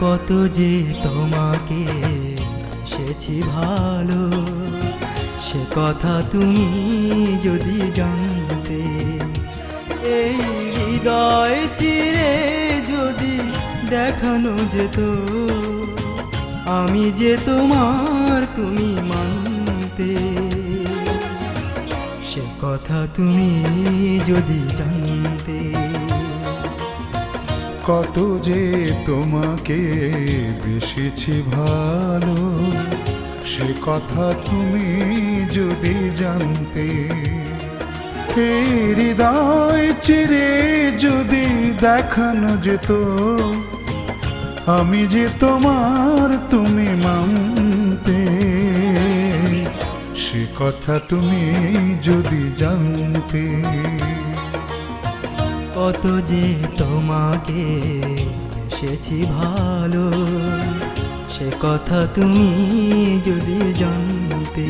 কত যে তোমাকে এসেছি ভালো, সে কথা তুমি যদি জানতে। এই হৃদয় চিরে যদি দেখানো যেত, আমি যে তোমার তুমি মানতে। সে কথা তুমি যদি জানতে। কত যে তোমাকে বেসেছি ভালো, সে কথা তুমি যদি জানতে। এই হৃদয় চিরে যদি দেখানো যেত, আমি যে তোমার তুমি মানতে। সে কথা তুমি যদি জানতে। কত যে তোমাকে এসেছি ভালো, সে কথা তুমি যদি জানতে।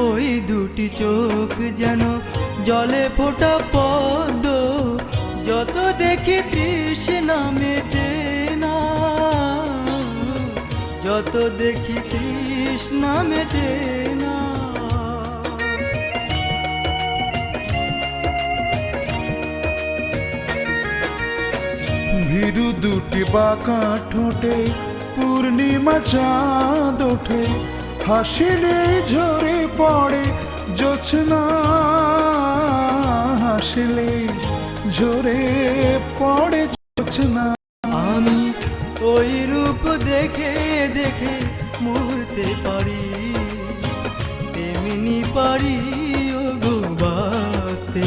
ওই দুটি চোখ যেন জলে ফোটা পদ্ম, যত দেখি তৃষ্ণা মেটে না, যত দেখি তৃষ্ণা মেটে না। ভীরু দুটি বাঁকা ঠোঁটে পূর্ণিমা চাঁদ ওঠে, হাসিলে ঝরে পড়ে জোছনা, হাসিলে ঝরে পড়ে জোছনা। আমি ওই রূপ দেখে দেখে মরতে পারি, তেমনি পারি ও গো বাঁচতে।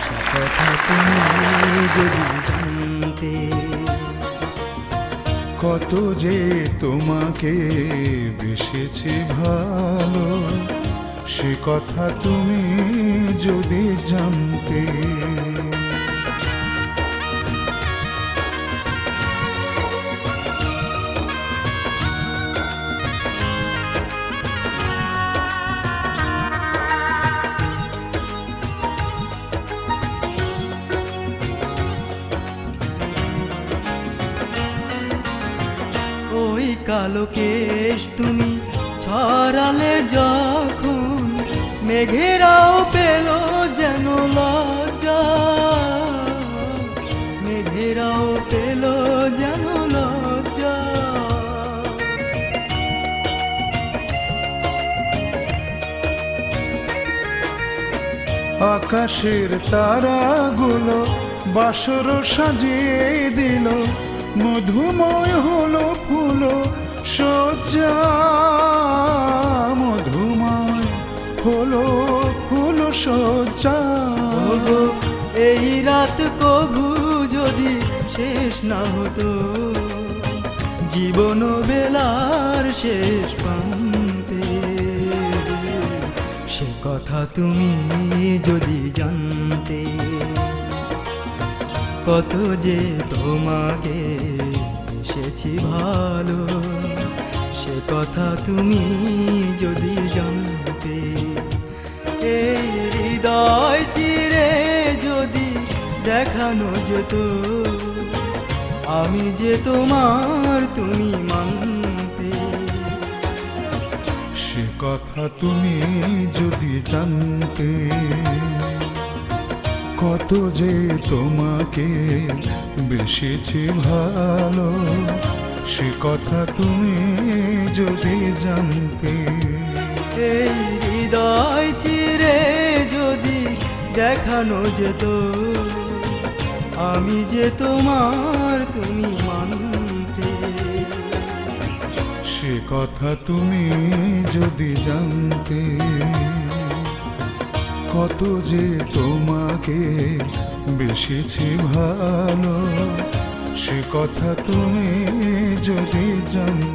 সে কথা তুমি যদি জানতে। কত যে তোমাকে বেসেছি ভালো, সে কথা তুমি যদি জানতে। ওই কালো কেশ তুমি ছড়ালে যখন, মেঘেরাও পেল যেন লজ্জা, মেঘেরাও পেল যেন লজ্জা। আকাশের তারাগুলো বাসর সাজিয়ে দিল, মধুময় হলো ফুলো সজ্জা, মধুময় হলো ফুলো সজ্জা। ওগো এই রাত কভু যদি শেষ না হতো, জীবন বেলার শেষ প্রান্তে। সে কথা তুমি যদি জানতে। কত যে তোমাকে এসেছি ভালো, সে কথা তুমি যদি জানতে। এই হৃদয় চিরে যদি দেখানো যেত, আমি যে তোমার তুমি মানতে। সে কথা তুমি যদি জানতে। কত যে তোমাকে বেসেছি ভালো, সে কথা তুমি যদি জানতে। এই হৃদয় চিরে যদি দেখানো যেত, আমি যে তোমার তুমি মানতে। সে কথা তুমি যদি জানতে। কত যে তোমাকে বেসেছি ভালো, সে কথা তুমি যদি জানতে।